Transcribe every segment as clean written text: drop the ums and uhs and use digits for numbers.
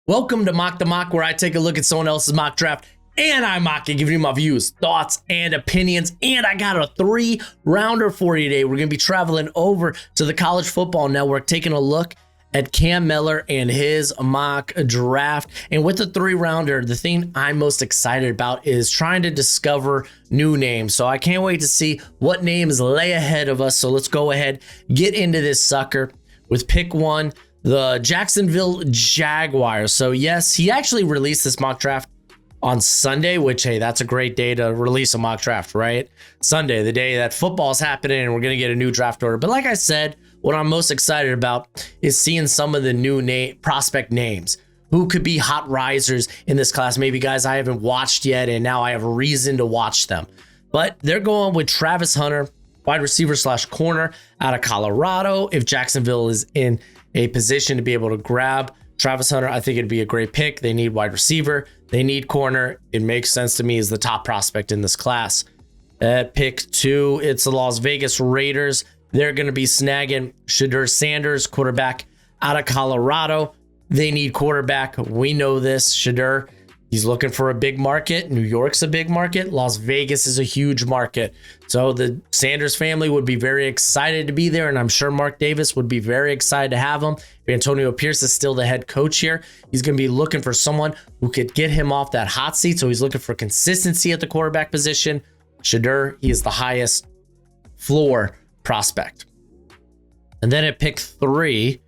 Welcome to Mock the Mock, where I take a look at someone else's mock draft and I mock it, giving you my views, thoughts, and opinions. And I got a 3-rounder for you today. We're going to be traveling over to the College Football Network, taking a look at Cam Miller and his mock draft. And with the 3-rounder, the thing I'm most excited about is trying to discover new names. So I can't wait to see what names lay ahead of us. So let's go ahead, get into this sucker with pick 1. The Jacksonville Jaguars. So yes, he actually released this mock draft on Sunday, which, hey, that's a great day to release a mock draft, right? Sunday, the day that football's happening and we're going to get a new draft order. But like I said, what I'm most excited about is seeing some of the new prospect names who could be hot risers in this class. Maybe guys I haven't watched yet, and now I have a reason to watch them. But they're going with Travis Hunter, wide receiver / corner out of Colorado. If Jacksonville is in a position to be able to grab Travis Hunter, I think it'd be a great pick. They need wide receiver. They need corner. It makes sense to me as the top prospect in this class. At pick 2, it's the Las Vegas Raiders. They're going to be snagging Shedeur Sanders, quarterback out of Colorado. They need quarterback. We know this. Shedeur, he's looking for a big market. New York's a big market. Las Vegas is a huge market. So the Sanders family would be very excited to be there, and I'm sure Mark Davis would be very excited to have him. If Antonio Pierce is still the head coach here, he's going to be looking for someone who could get him off that hot seat. So he's looking for consistency at the quarterback position. Shedeur, he is the highest floor prospect. And then at pick 3,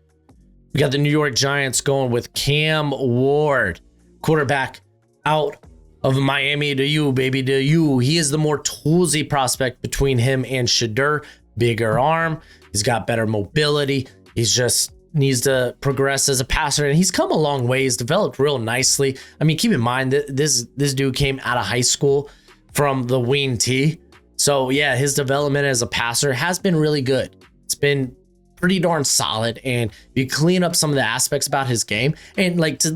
we got the New York Giants going with Cam Ward, quarterback out of Miami. To you, baby, to you. He is the more toolsy prospect between him and Shedeur. Bigger arm. He's got better mobility. He's just needs to progress as a passer, and he's come a long way. He's developed real nicely. I mean, keep in mind that this dude came out of high school from the Wing T. So yeah, his development as a passer has been really good. It's been pretty darn solid, and you clean up some of the aspects about his game, and like to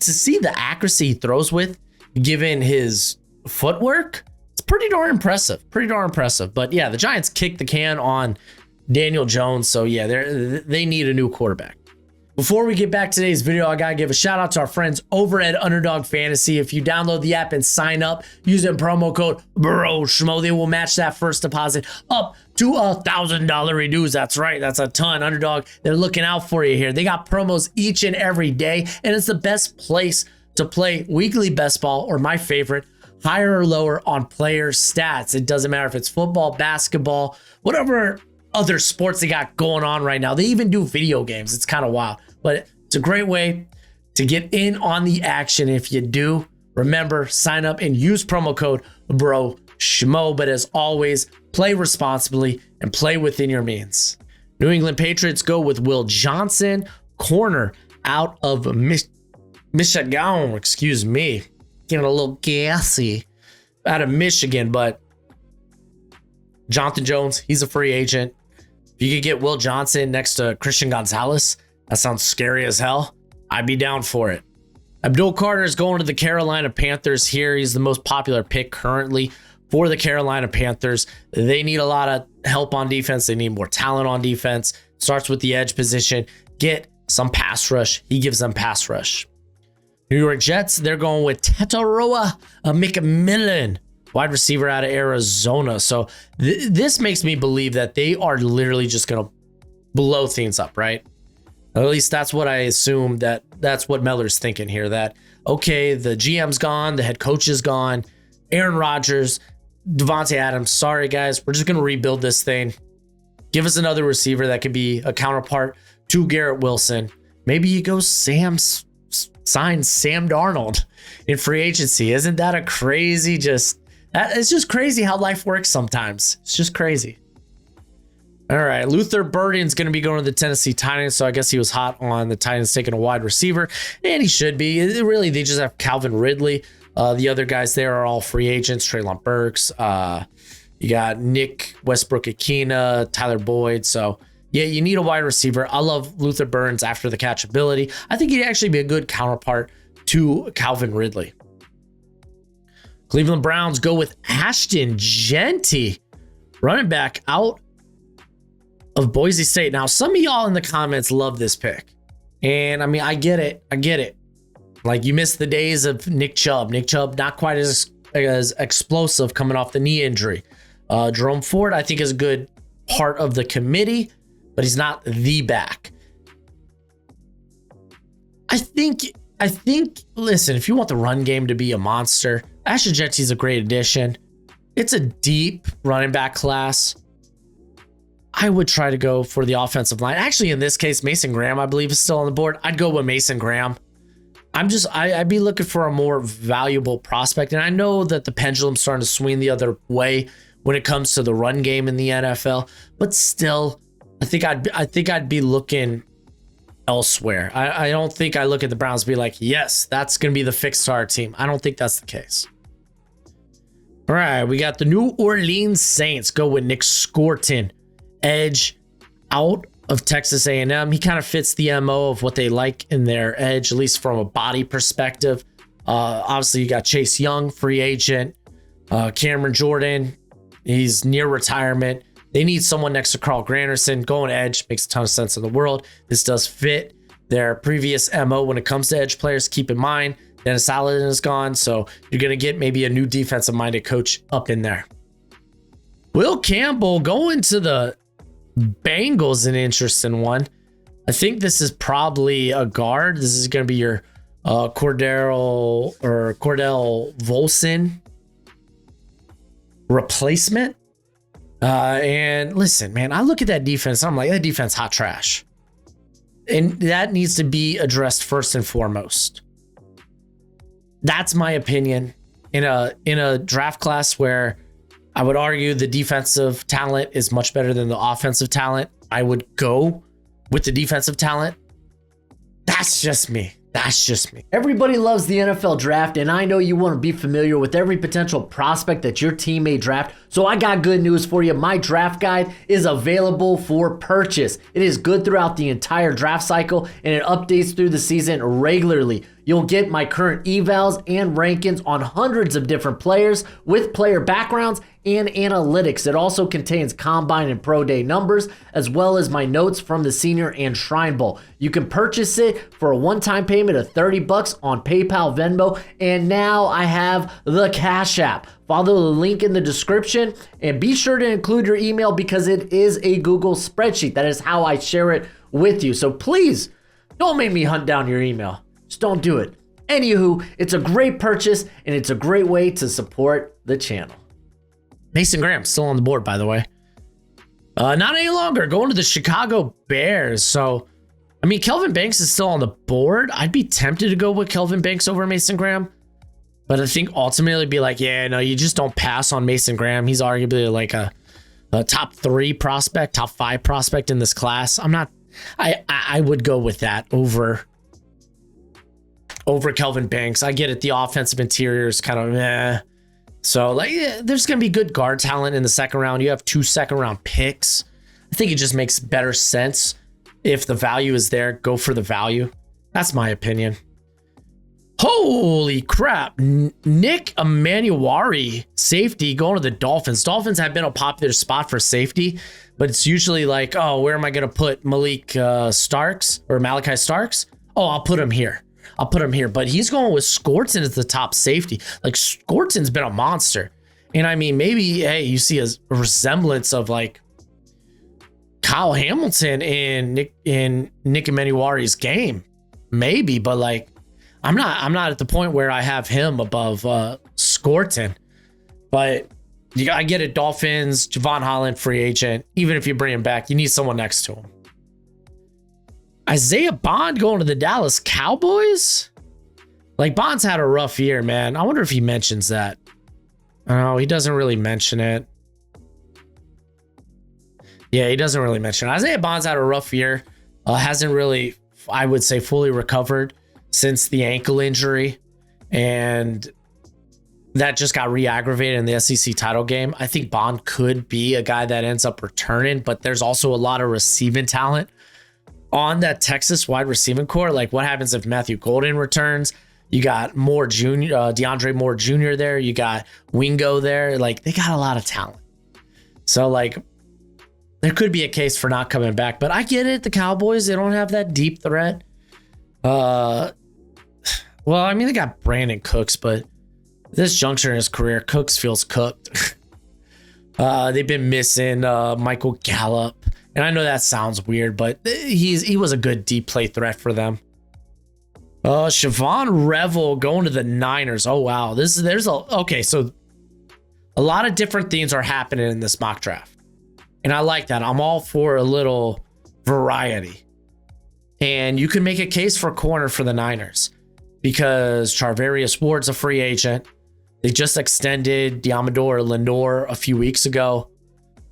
see the accuracy he throws with, given his footwork, it's pretty darn impressive. But yeah, the Giants kicked the can on Daniel Jones, so yeah, they need a new quarterback. Before we get back to today's video, I gotta give a shout out to our friends over at Underdog Fantasy. If you download the app and sign up using promo code Broshmo, they will match that first deposit up to $1,000 reduce. That's right, that's a ton. Underdog, they're looking out for you here. They got promos each and every day, and it's the best place to play weekly best ball, or my favorite, higher or lower on player stats. It doesn't matter if it's football, basketball, whatever other sports they got going on right now. They even do video games. It's kind of wild, but it's a great way to get in on the action. If you do, remember, sign up and use promo code Broshmo. But as always, play responsibly and play within your means. New England Patriots go with Will Johnson, corner out of Michigan. Excuse me, getting a little gassy out of Michigan, but Jonathan Jones, he's a free agent. If you could get Will Johnson next to Christian Gonzalez, that sounds scary as hell. I'd be down for it. Abdul Carter is going to the Carolina Panthers here. He's the most popular pick currently for the Carolina Panthers. They need a lot of help on defense. They need more talent on defense. Starts with the edge position. Get some pass rush. He gives them pass rush. New York Jets, they're going with Tataroa McMillan, wide receiver out of Arizona. So this makes me believe that they are literally just going to blow things up, right? At least that's what I assume, that's what Miller's thinking here, that, okay, the GM's gone, the head coach is gone, Aaron Rodgers, Devontae Adams, sorry guys, we're just going to rebuild this thing. Give us another receiver that could be a counterpart to Garrett Wilson. Maybe you go sign Sam Darnold in free agency. Isn't that a crazy it's just crazy how life works sometimes. It's just crazy. All right, Luther Burden's going to be going to the Tennessee Titans, so I guess he was hot on the Titans taking a wide receiver, and he should be. Really, they just have Calvin Ridley. The other guys there are all free agents. Treylon Burks. You got Nick Westbrook-Akina, Tyler Boyd. So, yeah, you need a wide receiver. I love Luther Burden's after the catch ability. I think he'd actually be a good counterpart to Calvin Ridley. Cleveland Browns go with Ashton Jeanty, running back out of Boise State. Now, some of y'all in the comments love this pick. And I mean, I get it. Like, you miss the days of Nick Chubb. Nick Chubb, not quite as explosive coming off the knee injury. Jerome Ford, I think, is a good part of the committee, but he's not the back. I think, listen, if you want the run game to be a monster, Ashton is a great addition. It's a deep running back class. I would try to go for the offensive line. Actually, in this case, Mason Graham, I believe, is still on the board. I'd go with Mason Graham. I'd be looking for a more valuable prospect. And I know that the pendulum's starting to swing the other way when it comes to the run game in the NFL, but still, I think I'd be looking elsewhere. I don't think I look at the Browns and be like, yes, that's going to be the fix to our team. I don't think that's the case. All right, we got the New Orleans Saints. Go with Nick Scorton, edge out of Texas A&M. He kind of fits the MO of what they like in their edge, at least from a body perspective. Obviously, you got Chase Young, free agent. Cameron Jordan, he's near retirement. They need someone next to Carl Granderson. Going edge makes a ton of sense in the world. This does fit their previous MO when it comes to edge players. Keep in mind, Dennis Allen is gone, so you're going to get maybe a new defensive-minded coach up in there. Will Campbell going to the Bengals, an interesting one. I think this is probably a guard. This is going to be your Cordell Volson replacement. And listen, man, I look at that defense. I'm like, that defense hot trash. And that needs to be addressed first and foremost. That's my opinion in a draft class where I would argue the defensive talent is much better than the offensive talent. I would go with the defensive talent. That's just me. That's just me. Everybody loves the NFL draft, and I know you want to be familiar with every potential prospect that your team may draft. So I got good news for you. My draft guide is available for purchase. It is good throughout the entire draft cycle, and it updates through the season regularly. You'll get my current evals and rankings on hundreds of different players with player backgrounds and analytics. It also contains combine and pro day numbers, as well as my notes from the Senior and Shrine Bowl. You can purchase it for a one-time payment of $30 on PayPal, Venmo, and now I have the Cash App. Follow the link in the description and be sure to include your email because it is a Google spreadsheet. That is how I share it with you. So please don't make me hunt down your email. Just don't do it. Anywho, it's a great purchase and it's a great way to support the channel. Mason Graham still on the board, by the way. Not any longer. Going to the Chicago Bears. So, I mean, Kelvin Banks is still on the board. I'd be tempted to go with Kelvin Banks over Mason Graham. But I think ultimately be like, yeah, no, you just don't pass on Mason Graham. He's arguably like a top 3 prospect, top 5 prospect in this class. I would go with that over Kelvin Banks. I get it. The offensive interior is kind of meh. So, like, yeah, there's going to be good guard talent in the second round. You have 2 second-round picks. I think it just makes better sense. If the value is there, go for the value. That's my opinion. Holy crap. Nick Emanuwari, safety, going to the Dolphins. Dolphins have been a popular spot for safety, but it's usually like, oh, where am I going to put Malachi Starks? Oh, I'll put him here. But he's going with Scorton as the top safety. Like, Scorton's been a monster. And I mean, maybe, hey, you see a resemblance of like Kyle Hamilton in Nick Emanuwari's game. Maybe, but like, I'm not at the point where I have him above Scorton. But I get it, Dolphins, Javon Holland, free agent. Even if you bring him back, you need someone next to him. Isaiah Bond going to the Dallas Cowboys? Like, Bond's had a rough year, man. I wonder if he mentions that. Oh, he doesn't really mention it. Yeah, he doesn't really mention it. Isaiah Bond's had a rough year. Hasn't really, I would say, fully recovered since the ankle injury. And that just got re-aggravated in the SEC title game. I think Bond could be a guy that ends up returning, but there's also a lot of receiving talent on that Texas wide receiving core. Like, what happens if Matthew Golden returns? You got Moore Jr., DeAndre Moore Jr. there. You got Wingo there. Like, they got a lot of talent. So, like, there could be a case for not coming back. But I get it. The Cowboys, they don't have that deep threat. Well, I mean, they got Brandon Cooks, but this juncture in his career, Cooks feels cooked. They've been missing Michael Gallup. And I know that sounds weird, but he was a good deep play threat for them. Siobhan Revel going to the Niners. Oh, wow. Okay, so a lot of different things are happening in this mock draft. And I like that. I'm all for a little variety. And you can make a case for corner for the Niners because Charvarius Ward's a free agent. They just extended Diamador Lenore a few weeks ago.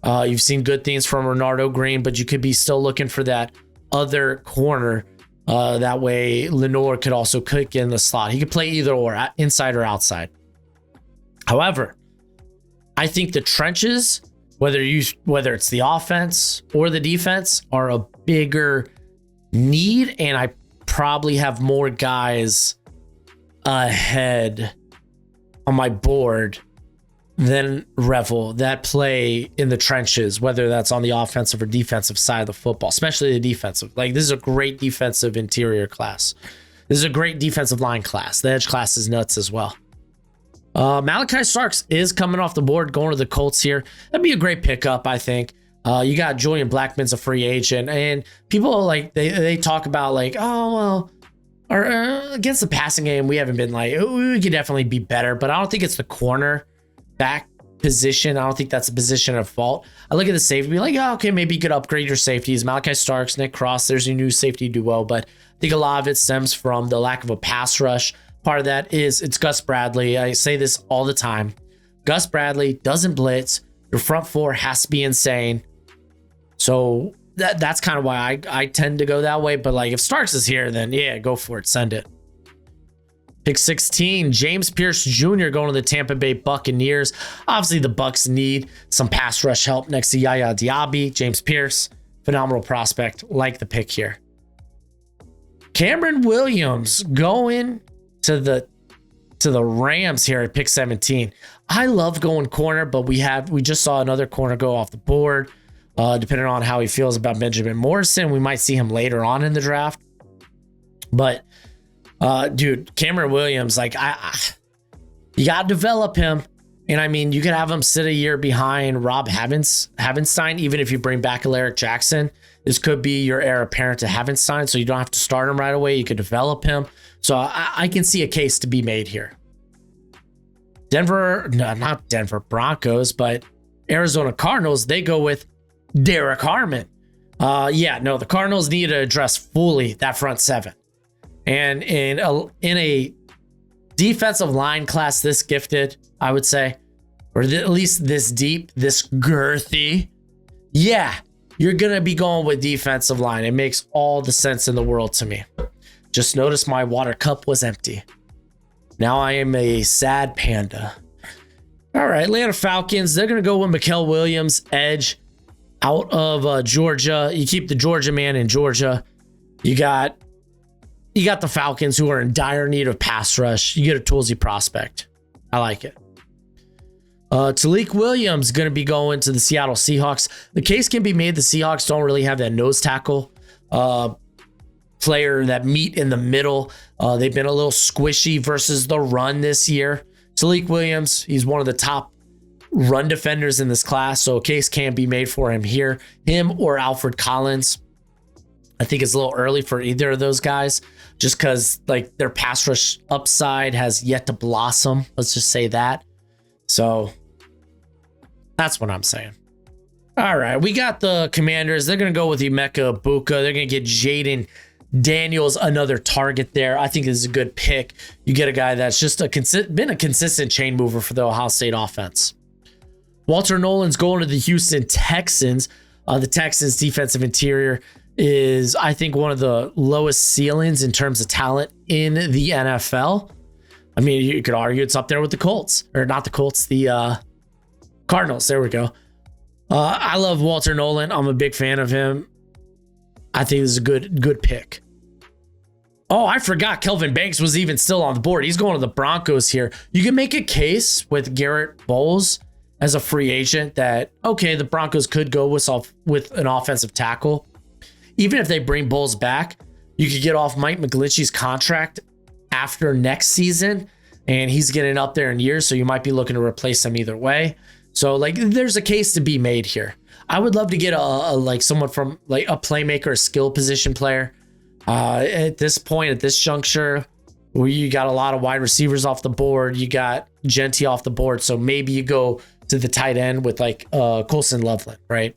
You've seen good things from Renardo Green, but you could be still looking for that other corner. That way, Lenore could also kick in the slot. He could play either or, inside or outside. However, I think the trenches, whether it's the offense or the defense, are a bigger need, and I probably have more guys ahead on my board than Revel that play in the trenches, whether that's on the offensive or defensive side of the football, especially the defensive. Like, this is a great defensive interior class. This is a great defensive line class. The edge class is nuts as well. Malachi Starks is coming off the board, going to the Colts here. That'd be a great pickup, I think. You got Julian Blackmon's a free agent, and people like they talk about like, oh well, or against the passing game, we haven't been like, we could definitely be better, but I don't think it's the corner back position. I don't think that's a position of fault. I look at the safety, be like, oh, okay, maybe you could upgrade your safeties. Malachi Starks, Nick Cross, there's your new safety duo, but I think a lot of it stems from the lack of a pass rush. Part of that is it's Gus Bradley. I say this all the time. Gus Bradley doesn't blitz. Your front four has to be insane. So that's kind of why I tend to go that way. But like if Starks is here, then yeah, go for it. Send it. Pick 16, James Pierce Jr. going to the Tampa Bay Buccaneers. Obviously, the Bucs need some pass rush help next to Yaya Diaby. James Pierce, phenomenal prospect. Like the pick here. Cameron Williams going to the Rams here at pick 17. I love going corner, but we just saw another corner go off the board. Depending on how he feels about Benjamin Morrison, we might see him later on in the draft. But dude, Cameron Williams, like you got to develop him. And I mean, you could have him sit a year behind Rob Havenstein, even if you bring back Alaric Jackson. This could be your heir apparent to Havenstein, so you don't have to start him right away. You could develop him. So I can see a case to be made here. Not Denver Broncos, but Arizona Cardinals, they go with Derek Harmon. The Cardinals need to address fully that front seven. And in a defensive line class this gifted, I would say, or at least this deep, this girthy, yeah, you're going to be going with defensive line. It makes all the sense in the world to me. Just notice my water cup was empty. Now I am a sad panda. All right, Atlanta Falcons, they're going to go with Mikael Williams, edge, out of Georgia. You keep the Georgia man in Georgia. You got the Falcons, who are in dire need of pass rush. You get a toolsy prospect. I like it. Talik Williams going to be going to the Seattle Seahawks. The case can be made the Seahawks don't really have that nose tackle player, that meat in the middle. They've been a little squishy versus the run this year. Talik Williams, he's one of the top run defenders in this class, so a case can be made for him here. Him or Alfred Collins. I think it's a little early for either of those guys, just because like their pass rush upside has yet to blossom. Let's just say that. So that's what I'm saying. All right, we got the Commanders. They're going to go with Emeka Ibuka. They're going to get Jaden Daniels, another target there. I think this is a good pick. You get a guy that's just been a consistent chain mover for the Ohio State offense. Walter Nolan's going to the Houston Texans. The Texans defensive interior is, I think, one of the lowest ceilings in terms of talent in the NFL. I mean, you could argue it's up there with the Colts, or not the Colts, the Cardinals. There we go. I love Walter Nolan. I'm a big fan of him. I think this is a good pick. Oh, I forgot Kelvin Banks was even still on the board. He's going to the Broncos here. You can make a case with Garrett Bowles as a free agent that, okay, the Broncos could go with an offensive tackle. Even if they bring Bowles back, you could get off Mike McGlinchey's contract after next season, and he's getting up there in years, so you might be looking to replace him either way. So like there's a case to be made here. I would love to get a like someone from like a playmaker, a skill position player. At this point, at this juncture, where you got a lot of wide receivers off the board, you got Genty off the board, so maybe you go to the tight end with like Colson Loveland, right?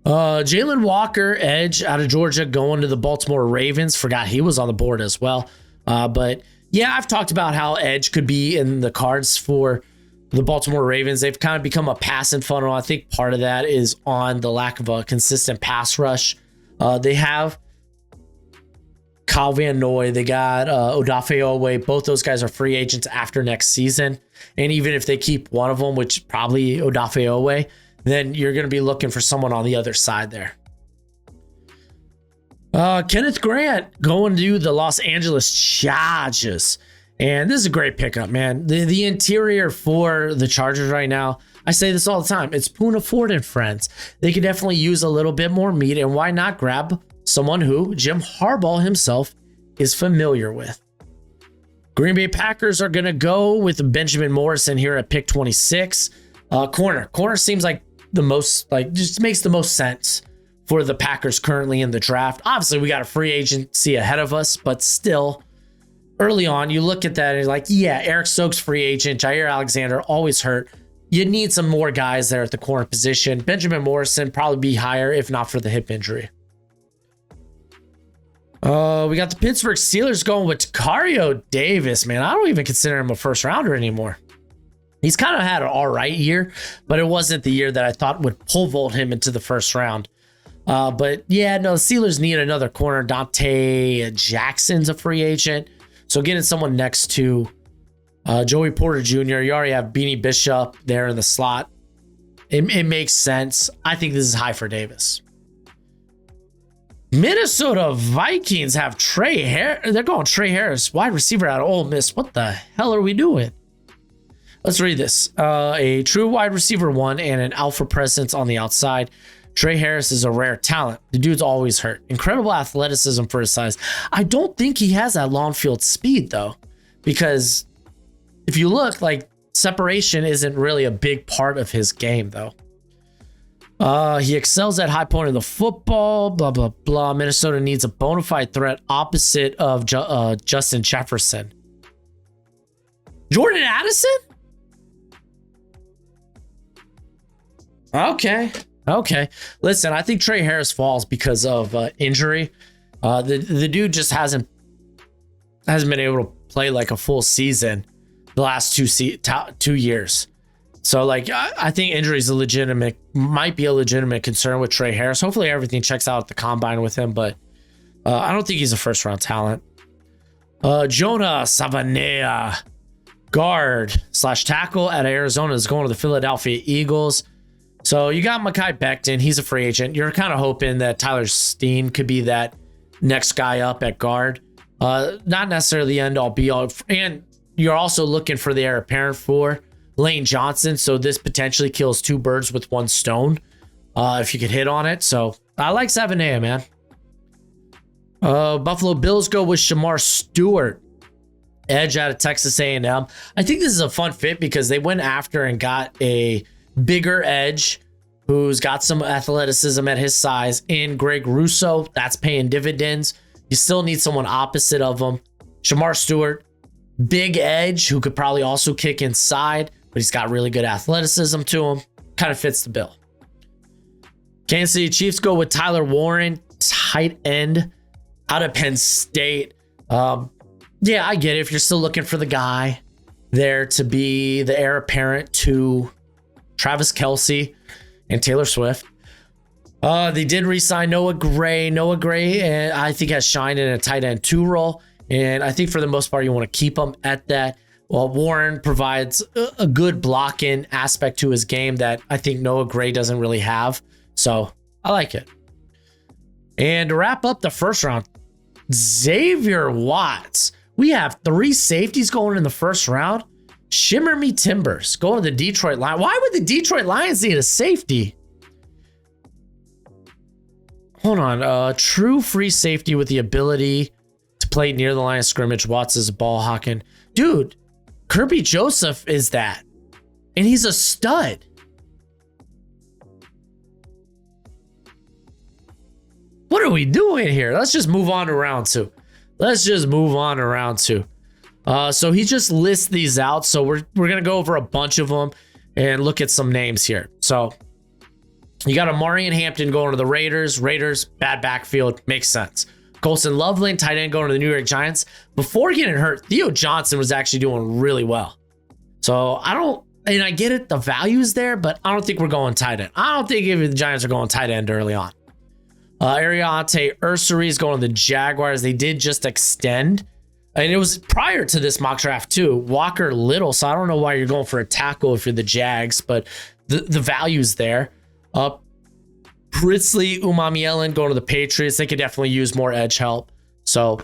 Jalen Walker, edge out of Georgia, going to the Baltimore Ravens. Forgot he was on the board as well. But yeah, I've talked about how edge could be in the cards for the Baltimore Ravens. They've kind of become a passing funnel. I think part of that is on the lack of a consistent pass rush. They have Kyle Van Noy. They got Odafe Owe. Both those guys are free agents after next season. And even if they keep one of them, which probably Odafe Owe, then you're going to be looking for someone on the other side there. Kenneth Grant going to the Los Angeles Chargers. And this is a great pickup, man. The interior for the Chargers right now, I say this all the time, it's Poona Ford and friends. They could definitely use a little bit more meat, and why not grab someone who Jim Harbaugh himself is familiar with. Green Bay Packers are going to go with Benjamin Morrison here at pick 26. Corner seems like the most, like, just makes the most sense for the Packers currently in the draft. Obviously, we got a free agency ahead of us, but still, early on, you look at that and you're like, yeah, Eric Stokes, free agent, Jair Alexander, always hurt. You need some more guys there at the corner position. Benjamin Morrison probably be higher if not for the hip injury. We got the Pittsburgh Steelers going with Takario Davis, man. I don't even consider him a first rounder anymore. He's kind of had an all right year, but it wasn't the year that I thought would pole vault him into the first round. But yeah, no, the Steelers need another corner. Dante Jackson's a free agent. So getting someone next to Joey Porter Jr., you already have Beanie Bishop there in the slot. It makes sense. I think this is high for Davis. Minnesota Vikings have Trey Harris. They're going Trey Harris, wide receiver out of Ole Miss. What the hell are we doing? Let's read this. A true wide receiver one and an alpha presence on the outside. Trey Harris is a rare talent. The dude's always hurt. Incredible athleticism for his size. I don't think he has that long field speed, though, because if you look, like, separation isn't really a big part of his game, though. He excels at high point of the football, blah, blah, blah. Minnesota needs a bona fide threat opposite of Justin Jefferson. Jordan Addison? Okay. Listen, I think Trey Harris falls because of injury. The dude just hasn't been able to play like a full season the last 2 years. So like I think injury is might be a legitimate concern with Trey Harris. Hopefully everything checks out at the combine with him, but I don't think he's a first round talent. Jonah Savannah, guard / tackle at Arizona, is going to the Philadelphia Eagles. So you got Mekhi Becton. He's a free agent. You're kind of hoping that Tyler Steen could be that next guy up at guard. Not necessarily the end all be all. And you're also looking for the heir apparent for Lane Johnson. So this potentially kills two birds with one stone if you could hit on it. So I like 7A, man. Buffalo Bills go with Shamar Stewart, edge out of Texas A&M. I think this is a fun fit because they went after and got a bigger edge who's got some athleticism at his size in Greg Russo. That's paying dividends. You still need someone opposite of him. Shamar Stewart, big edge who could probably also kick inside, but he's got really good athleticism to him. Kind of fits the bill. Kansas City Chiefs go with Tyler Warren, tight end out of Penn State. Yeah, I get it. If you're still looking for the guy there to be the heir apparent to Travis Kelce and Taylor Swift. They did re-sign Noah Gray. Noah Gray, and I think, has shined in a tight end 2 role. And I think for the most part, you want to keep him at that. Well, Warren provides a good blocking aspect to his game that I think Noah Gray doesn't really have. So I like it. And to wrap up the first round, Xavier Watts. We have 3 safeties going in the first round. Shimmer me timbers. Going to the Detroit Lions. Why would the Detroit Lions need a safety? Hold on. True free safety with the ability to played near the line of scrimmage. Watts is a ball hawking. Dude, Kirby Joseph is that. And he's a stud. What are we doing here? Let's just move on to round two. So he just lists these out. So we're going to go over a bunch of them and look at some names here. So you got Amarian Hampton going to the Raiders. Raiders, bad backfield. Makes sense. Colson Loveland, tight end, going to the New York Giants. Before getting hurt, Theo Johnson was actually doing really well. So I get it, the value's there, but I don't think we're going tight end. I don't think even the Giants are going tight end early on. Ariante Ursary is going to the Jaguars. They did just extend. And it was prior to this mock draft too. Walker Little. So I don't know why you're going for a tackle if you're the Jags, but the value's there. Pritzley Umamielen going to the Patriots. They could definitely use more edge help. So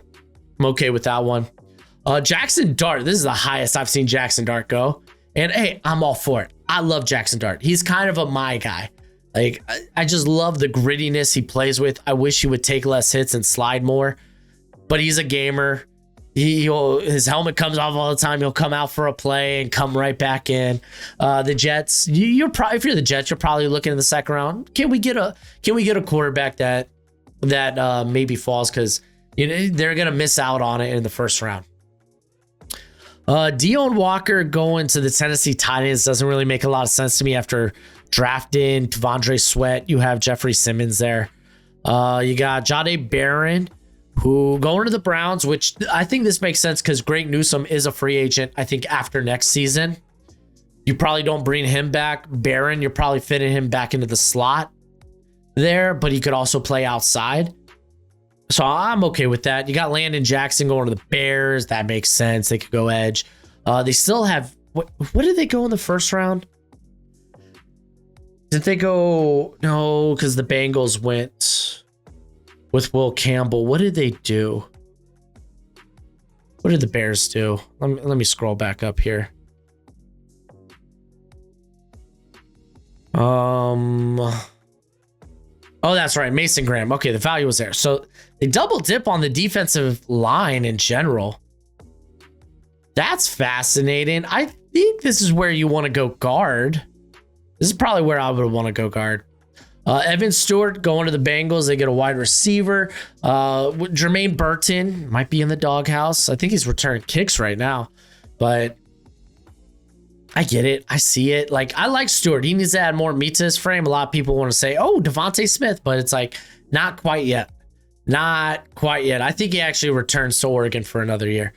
I'm okay with that one. Jackson Dart. This is the highest I've seen Jackson Dart go. And hey, I'm all for it. I love Jackson Dart. He's kind of my guy. Like, I just love the grittiness he plays with. I wish he would take less hits and slide more, but he's a gamer. His helmet comes off all the time. He'll come out for a play and come right back in. The Jets, you're probably, if you're the Jets, you're probably looking in the second round. Can we get a quarterback that maybe falls, because they're gonna miss out on it in the first round. Deone Walker going to the Tennessee Titans doesn't really make a lot of sense to me after drafting T'Vondre Sweat. You have Jeffrey Simmons there. You got Jahdae Barron, who going to the Browns, which I think this makes sense because Greg Newsome is a free agent. I think after next season, you probably don't bring him back. Barron, you're probably fitting him back into the slot there, but he could also play outside. So I'm okay with that. You got Landon Jackson going to the Bears. That makes sense. They could go edge. They still have, what did they go in the first round? Did they go? No, because the Bengals went with Will Campbell. What did they do? What did the Bears do? Let me scroll back up here. Oh, that's right. Mason Graham. Okay, the value was there. So they double dip on the defensive line in general. That's fascinating. I think this is where you want to go guard. This is probably where I would want to go guard. Evan Stewart going to the Bengals. They get a wide receiver. Jermaine Burton might be in the doghouse. I think he's returning kicks right now, but I get it. I see it. Like, I like Stewart. He needs to add more meat to his frame. A lot of people want to say, oh, Devontae Smith, but it's like, not quite yet. Not quite yet. I think he actually returns to Oregon for another year.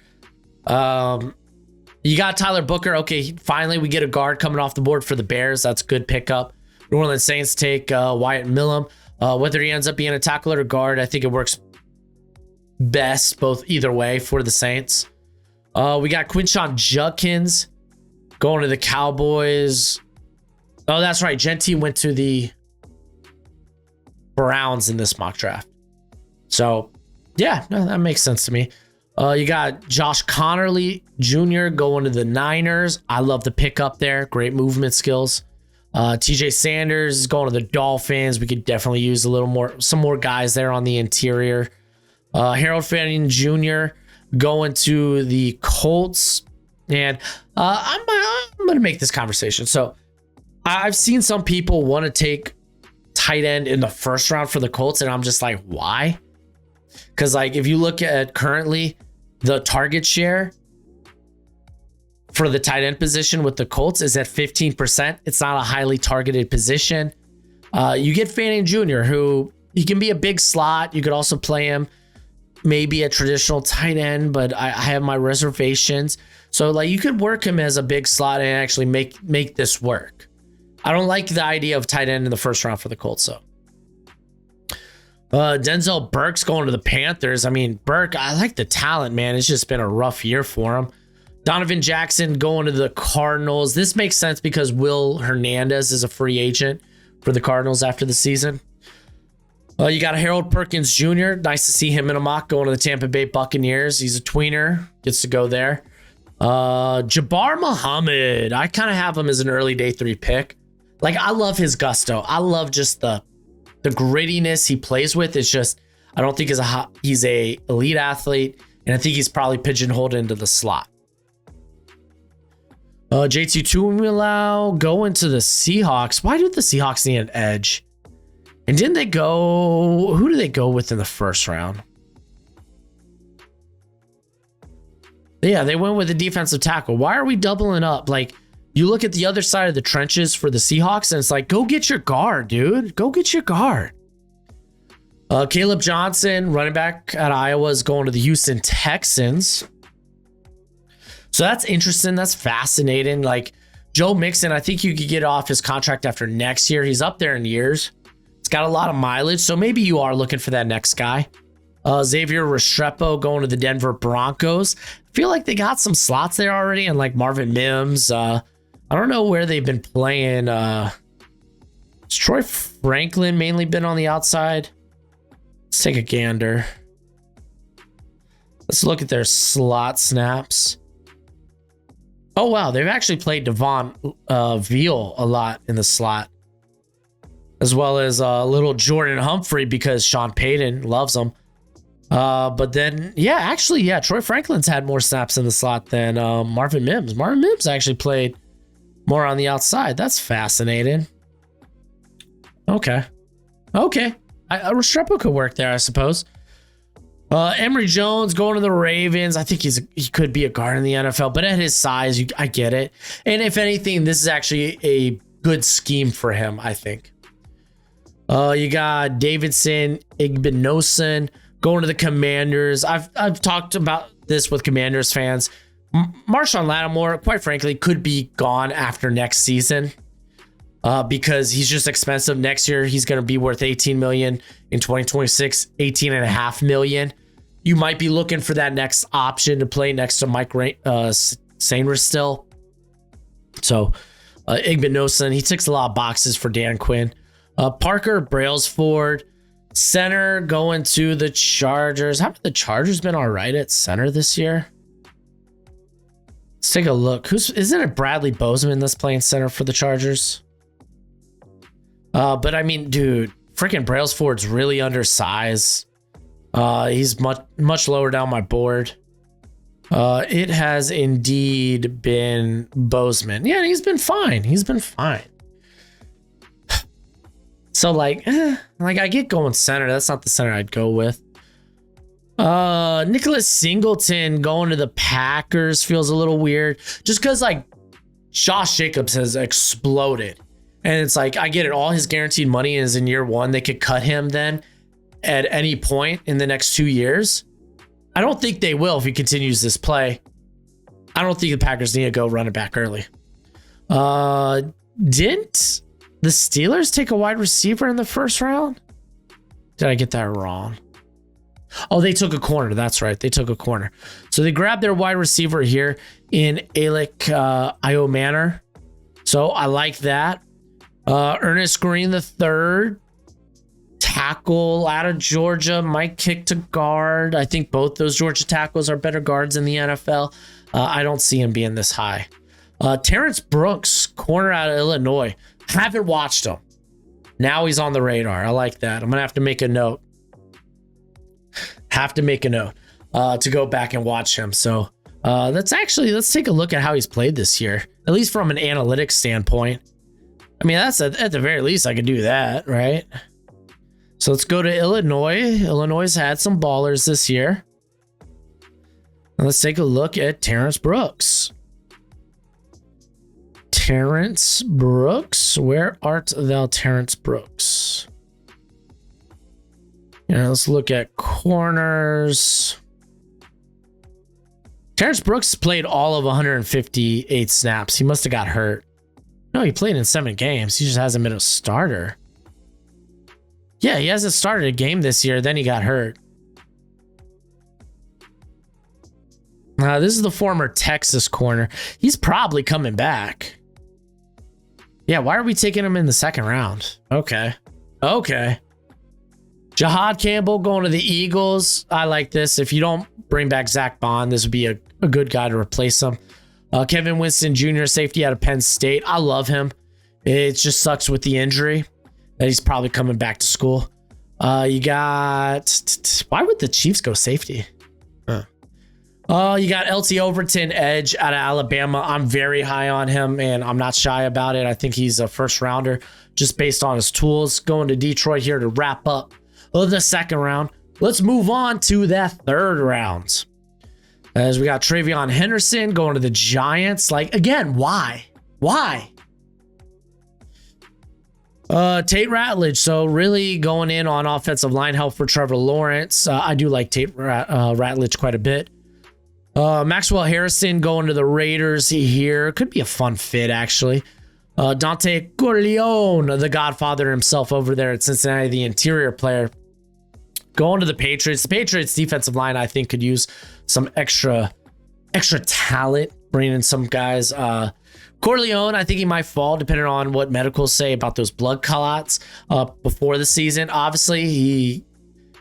You got Tyler Booker. Okay, finally we get a guard coming off the board for the Bears. That's a good pickup. New Orleans Saints take Wyatt Millam. Whether he ends up being a tackle or guard, I think it works best both either way for the Saints. We got Quinshon Judkins going to the Cowboys. Oh, that's right. Gentee went to the Browns in this mock draft. So, yeah, no, that makes sense to me. You got Josh Connerly Jr. going to the Niners. I love the pickup there. Great movement skills. TJ Sanders is going to the Dolphins. We could definitely use some more guys there on the interior. Harold Fanning Jr. going to the Colts. And I'm going to make this conversation. So I've seen some people want to take tight end in the first round for the Colts, and I'm just like, why? Because, like, if you look at currently the target share for the tight end position with the Colts is at 15%. It's not a highly targeted position. You get Fanning Jr., who he can be a big slot. You could also play him maybe a traditional tight end, but I have my reservations. So, like, you could work him as a big slot and actually make this work. I don't like the idea of tight end in the first round for the Colts, though. Denzel Burke's going to the Panthers. I mean, Burke, I like the talent, man. It's just been a rough year for him. Donovan Jackson going to the Cardinals. This makes sense because Will Hernandez is a free agent for the Cardinals after the season. You got Harold Perkins Jr. Nice to see him in a mock going to the Tampa Bay Buccaneers. He's a tweener. Gets to go there. Jabbar Muhammad. I kind of have him as an early day 3 pick. Like, I love his gusto. I love just the grittiness he plays with. It's just, I don't think he's a elite athlete. And I think he's probably pigeonholed into the slot. JT Tuimoloau going to the Seahawks. Why did the Seahawks need an edge? And didn't they go... Who did they go with in the first round? Yeah, they went with a defensive tackle. Why are we doubling up? Like, you look at the other side of the trenches for the Seahawks, and it's like, go get your guard, dude. Go get your guard. Caleb Johnson, running back at Iowa, is going to the Houston Texans. So that's interesting. That's fascinating. Like, Joe Mixon, I think you could get off his contract after next year. He's up there in years. It's got a lot of mileage, so maybe you are looking for that next guy. Xavier Restrepo going to the Denver Broncos. I feel like they got some slots there already, and like Marvin Mims. I don't know where they've been playing. Has Troy Franklin mainly been on the outside? Let's take a gander. Let's look at their slot snaps. Oh, wow. They've actually played Devon Veal a lot in the slot, as well as little Jordan Humphrey because Sean Payton loves him. But then, yeah, Troy Franklin's had more snaps in the slot than Marvin Mims. Marvin Mims actually played more on the outside. That's fascinating. Okay. Restrepo could work there, I suppose. Emory Jones going to the Ravens. I think he could be a guard in the NFL, but at his size, I get it. And if anything, this is actually a good scheme for him, I think. You got Davidson Igbinosun going to the Commanders. I've talked about this with Commanders fans. Marshawn Lattimore, quite frankly, could be gone after next season. Because he's just expensive. Next year, he's going to be worth $18 million. In 2026, $18.5 million. You might be looking for that next option to play next to Mike Sainristil still. So, Igbinosun, he ticks a lot of boxes for Dan Quinn. Parker Brailsford, center, going to the Chargers. Haven't the Chargers been all right at center this year? Let's take a look. Isn't it Bradley Bozeman that's playing center for the Chargers? But I mean, dude, freaking Brailsford's really undersized. He's much lower down my board. It has indeed been Bozeman. Yeah, he's been fine. So like I get going center. That's not the center I'd go with. Nicholas Singleton going to the Packers feels a little weird, just because like Josh Jacobs has exploded. And it's like, I get it. All his guaranteed money is in year one. They could cut him then at any point in the next 2 years. I don't think they will if he continues this play. I don't think the Packers need to go run it back early. Didn't the Steelers take a wide receiver in the first round? Did I get that wrong? Oh, they took a corner. That's right. They took a corner. So they grabbed their wide receiver here in Alec Iomanor. So I like that. Ernest Green III, tackle out of Georgia, might kick to guard. I think both those Georgia tackles are better guards in the NFL. I don't see him being this high. Terrence Brooks, corner out of Illinois. Haven't watched him. Now he's on the radar. I like that. I'm going to have to make a note. To go back and watch him. So let's take a look at how he's played this year, at least from an analytics standpoint. I mean, that's at the very least, I could do that, right? So let's go to Illinois. Illinois has had some ballers this year. And let's take a look at Terrence Brooks. Terrence Brooks, where art thou, Terrence Brooks? Let's look at corners. Terrence Brooks played all of 158 snaps. He must have got hurt. No, he played in 7 games. He just hasn't been a starter. Yeah, he hasn't started a game this year. Then he got hurt. This is the former Texas corner. He's probably coming back. Yeah, why are we taking him in the second round? Okay. Jahad Campbell going to the Eagles. I like this. If you don't bring back Zach Bond, this would be a good guy to replace him. Kevin Winston Jr., safety out of Penn State. I love him. It just sucks with the injury that he's probably coming back to school. You got... Why would the Chiefs go safety? You got LT Overton, edge out of Alabama. I'm very high on him, and I'm not shy about it. I think he's a first rounder just based on his tools. Going to Detroit here to wrap up the second round. Let's move on to that third round. As we got Travion Henderson going to the Giants. Like, again, why? Why? Tate Ratledge. So really going in on offensive line help for Trevor Lawrence. I do like Tate Ratledge quite a bit. Maxwell Harrison going to the Raiders here. Could be a fun fit, actually. Dante Corleone, the Godfather himself over there at Cincinnati, the interior player. Going to the Patriots. The Patriots defensive line, I think, could use some extra talent, bringing in some guys. Corleone, I think he might fall depending on what medicals say about those blood clots before the season. Obviously, he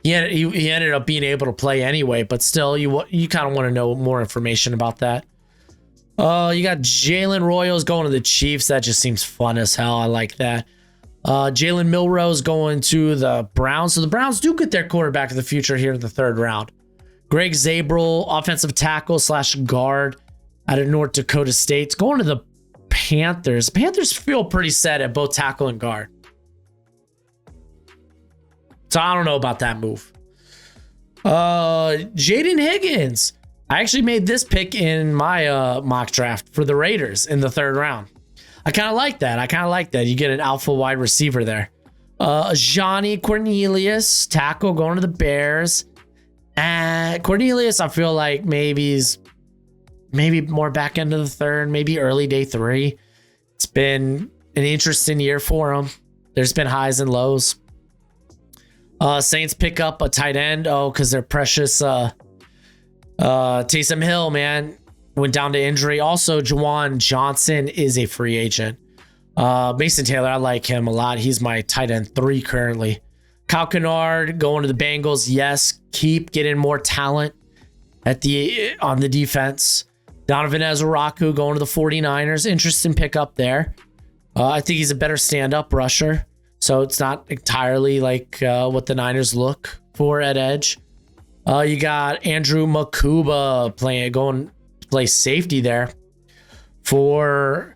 ended up being able to play anyway, but still, you kind of want to know more information about that. You got Jalen Royals going to the Chiefs. That just seems fun as hell. I like that. Jalen Milrose going to the Browns. So the Browns do get their quarterback of the future here in the third round. Greg Zabrel, offensive tackle / guard out of North Dakota State. Going to the Panthers. Panthers feel pretty set at both tackle and guard. So I don't know about that move. Jaden Higgins. I actually made this pick in my mock draft for the Raiders in the third round. I kind of like that. You get an alpha wide receiver there. Johnny Cornelius, tackle going to the Bears. Cornelius, I feel like maybe more back end of the third, maybe early day 3. It's been an interesting year for him. There's been highs and lows. Saints pick up a tight end. Because they're precious. Taysom Hill, man, went down to injury. Also, Juwan Johnson is a free agent. Mason Taylor, I like him a lot. He's my tight end 3 currently. Kyle Kennard going to the Bengals. Yes, keep getting more talent on the defense. Donovan Ezraku going to the 49ers. Interesting pickup there. I think he's a better stand-up rusher. So it's not entirely like what the Niners look for at edge. You got Andrew Makuba going to play safety there for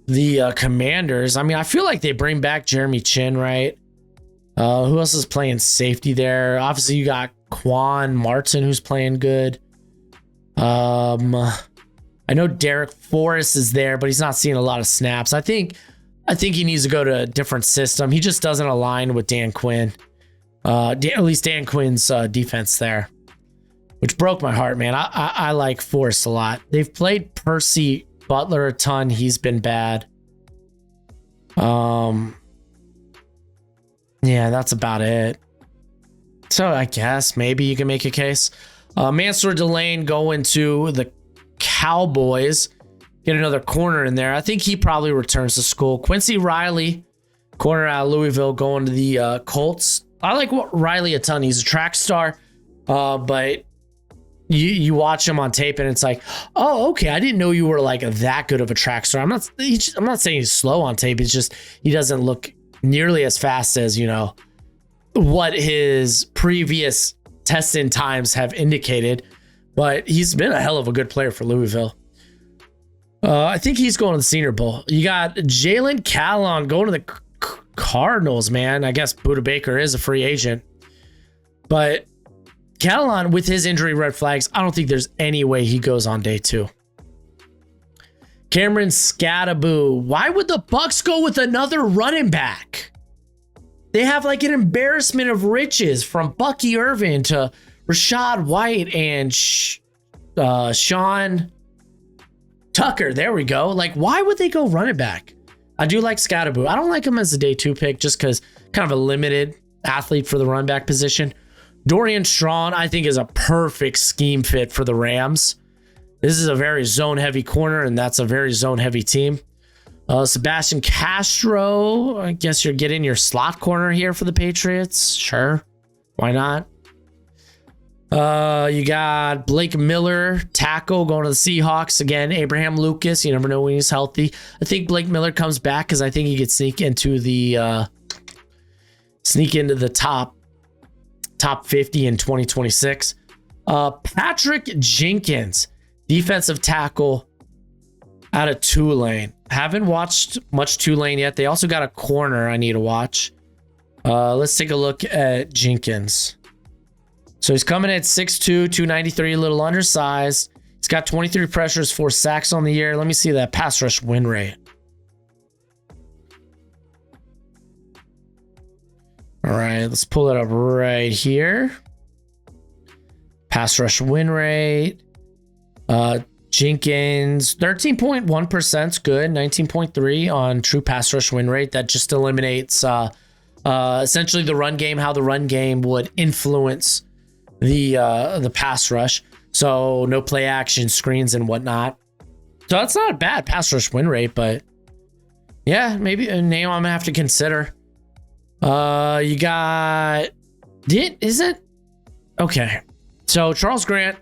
the Commanders. I mean, I feel like they bring back Jeremy Chin, right? Who else is playing safety there? Obviously, you got Quan Martin, who's playing good. I know Derek Forrest is there, but he's not seeing a lot of snaps. I think he needs to go to a different system. He just doesn't align with Dan Quinn. At least Dan Quinn's defense there, which broke my heart, man. I like Forrest a lot. They've played Percy Butler a ton. He's been bad. Yeah, that's about it. So I guess maybe you can make a case. Mansour Delane going to the Cowboys. Get another corner in there. I think he probably returns to school. Quincy Riley, corner out of Louisville, going to the Colts. I like Riley a ton. He's a track star, but you watch him on tape and it's like, oh, okay, I didn't know you were like that good of a track star. I'm not saying he's slow on tape. It's just he doesn't look nearly as fast as, what his previous testing times have indicated. But he's been a hell of a good player for Louisville. I think he's going to the Senior Bowl. You got Jalen Callon going to the Cardinals, man. I guess Budda Baker is a free agent. But Callon, with his injury red flags, I don't think there's any way he goes on day 2. Cameron Scattaboo. Why would the Bucs go with another running back? They have like an embarrassment of riches from Bucky Irvin to Rashad White and Sean Tucker. There we go. Like, why would they go running back? I do like Scattaboo. I don't like him as a day 2 pick just because kind of a limited athlete for the running back position. Dorian Strong, I think, is a perfect scheme fit for the Rams. This is a very zone-heavy corner, and that's a very zone-heavy team. Sebastian Castro, I guess you're getting your slot corner here for the Patriots. Sure. Why not? You got Blake Miller, tackle, going to the Seahawks. Again, Abraham Lucas, you never know when he's healthy. I think Blake Miller comes back because I think he could sneak into the top 50 in 2026. Patrick Jenkins, defensive tackle out of Tulane. Haven't watched much Tulane yet. They also got a corner I need to watch. Let's take a look at Jenkins. So he's coming at 6'2", 293, a little undersized. He's got 23 pressures, 4 sacks on the year. Let me see that pass rush win rate. All right, let's pull it up right here. Pass rush win rate. Jenkins, 13.1% is good. 19.3 on true pass rush win rate. That just eliminates essentially the run game, how the run game would influence the pass rush. So no play action, screens and whatnot. So that's not a bad pass rush win rate, but yeah, maybe a name I'm gonna have to consider. You got is it okay? So Charles Grant,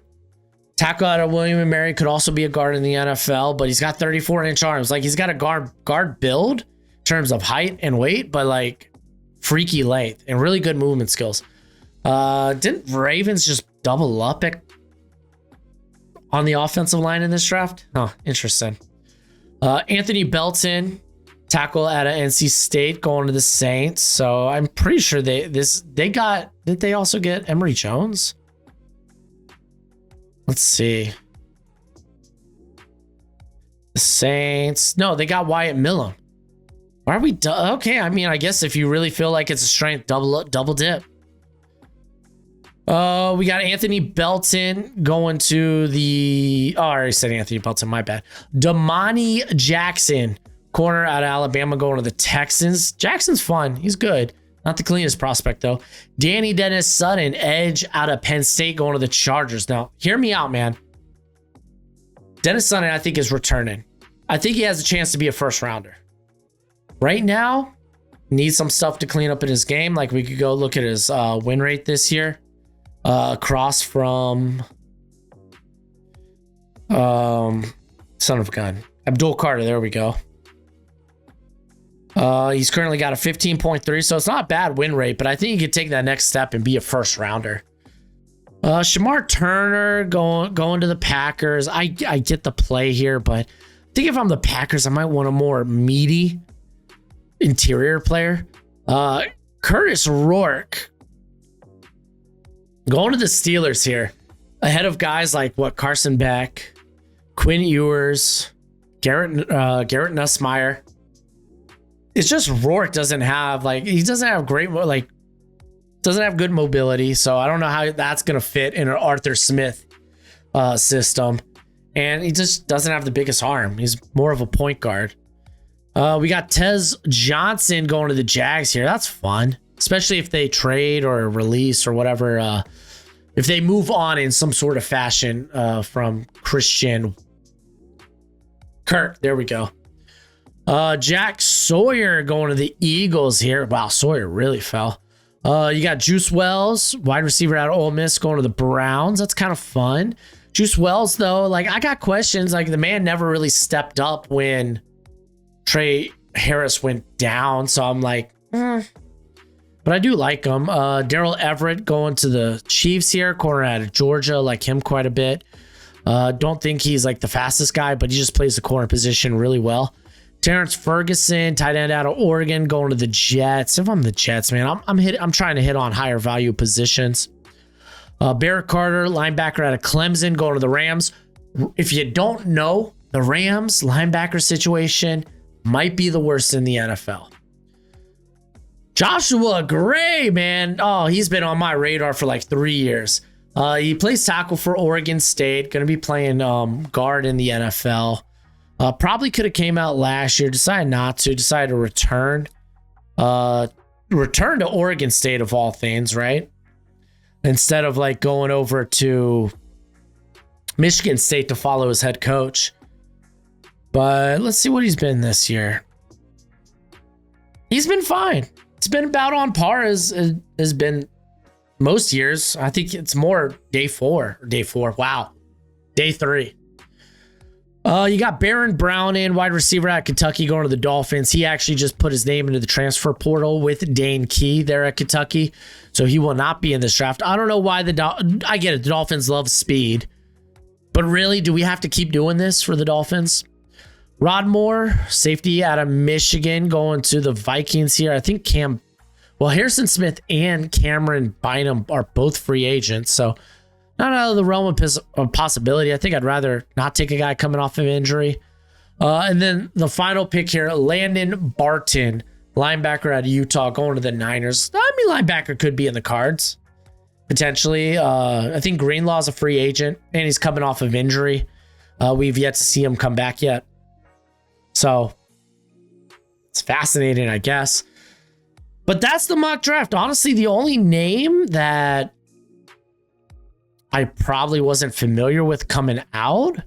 tackle out of William & Mary, could also be a guard in the NFL, but he's got 34-inch arms. Like, he's got a guard build in terms of height and weight, but like freaky length and really good movement skills. Didn't Ravens just double up on the offensive line in this draft? Oh, interesting. Anthony Belton, tackle out of NC State, going to the Saints. So I'm pretty sure did they also get Emory Jones? Let's see. The Saints. No, they got Wyatt Millam. Why are we okay? I mean, I guess if you really feel like it's a strength, double dip. We got Anthony Belton going to the. Oh, I already said Anthony Belton. My bad. Damani Jackson, corner out of Alabama, going to the Texans. Jackson's fun. He's good. Not the cleanest prospect, though. Danny Dennis Sutton, edge out of Penn State, going to the Chargers. Now, hear me out, man. Dennis Sutton, I think, is returning. I think he has a chance to be a first rounder. Right now, needs some stuff to clean up in his game. Like, we could go look at his win rate this year. Across from son of a gun, Abdul Carter. There we go. He's currently got a 15.3, so it's not a bad win rate, but I think he could take that next step and be a first rounder. Shamar Turner going to the Packers. I get the play here, but I think if I'm the Packers, I might want a more meaty interior player. Curtis Rourke going to the Steelers here, ahead of guys like Carson Beck, Quinn Ewers, Garrett Nussmeier. It's just Rourke doesn't have doesn't have good mobility. So I don't know how that's going to fit in an Arthur Smith system. And he just doesn't have the biggest arm. He's more of a point guard. We got Tez Johnson going to the Jags here. That's fun, especially if they trade or release or whatever. If they move on in some sort of fashion from Christian Kirk. There we go. Jack Sawyer going to the Eagles here. Wow, Sawyer really fell. You got Juice Wells, wide receiver out of Ole Miss, going to the Browns. That's kind of fun. Juice Wells, though, like, I got questions. Like, the man never really stepped up when Trey Harris went down. So I'm like, But I do like him. Darrell Everett going to the Chiefs here, corner out of Georgia. Like him quite a bit. Don't think he's like the fastest guy, but he just plays the corner position really well. Terrence Ferguson, tight end out of Oregon, going to the Jets. If I'm the Jets, man, I'm trying to hit on higher value positions. Barrett Carter, linebacker out of Clemson, going to the Rams. If you don't know, the Rams linebacker situation might be the worst in the NFL. Joshua Gray, man. Oh, he's been on my radar for like 3 years. He plays tackle for Oregon State. Going to be playing guard in the NFL. Probably could have came out last year. Decided not to. Decided to return. Return to Oregon State of all things, right? Instead of like going over to Michigan State to follow his head coach. But let's see what he's been this year. He's been fine. It's been about on par as has been most years. I think it's more day four. Wow. Day 3. You got Baron Brown in, wide receiver at Kentucky, going to the Dolphins. He actually just put his name into the transfer portal with Dane Key there at Kentucky, so he will not be in this draft. I don't know why I get it. The Dolphins love speed, but really, do we have to keep doing this for the Dolphins? Rod Moore, safety out of Michigan, going to the Vikings here. I think Harrison Smith and Cameron Bynum are both free agents, so not out of the realm of possibility. I think I'd rather not take a guy coming off of injury. And then the final pick here, Landon Barton, linebacker out of Utah, going to the Niners. I mean, linebacker could be in the cards, potentially. I think Greenlaw's a free agent, and he's coming off of injury. We've yet to see him come back yet. So, it's fascinating, I guess. But that's the mock draft. Honestly, the only name that I probably wasn't familiar with coming out,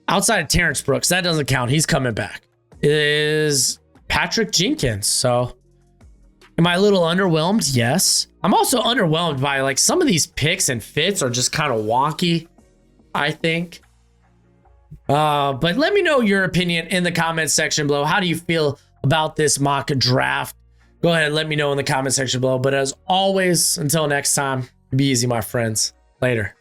outside of Terrence Brooks, that doesn't count, he's coming back, is Patrick Jenkins. So am I a little underwhelmed? Yes. I'm also underwhelmed by like some of these picks and fits are just kind of wonky, I think. But let me know your opinion in the comment section below. How do you feel about this mock draft? Go ahead and let me know in the comment section below. But as always, until next time, be easy, my friends. Later.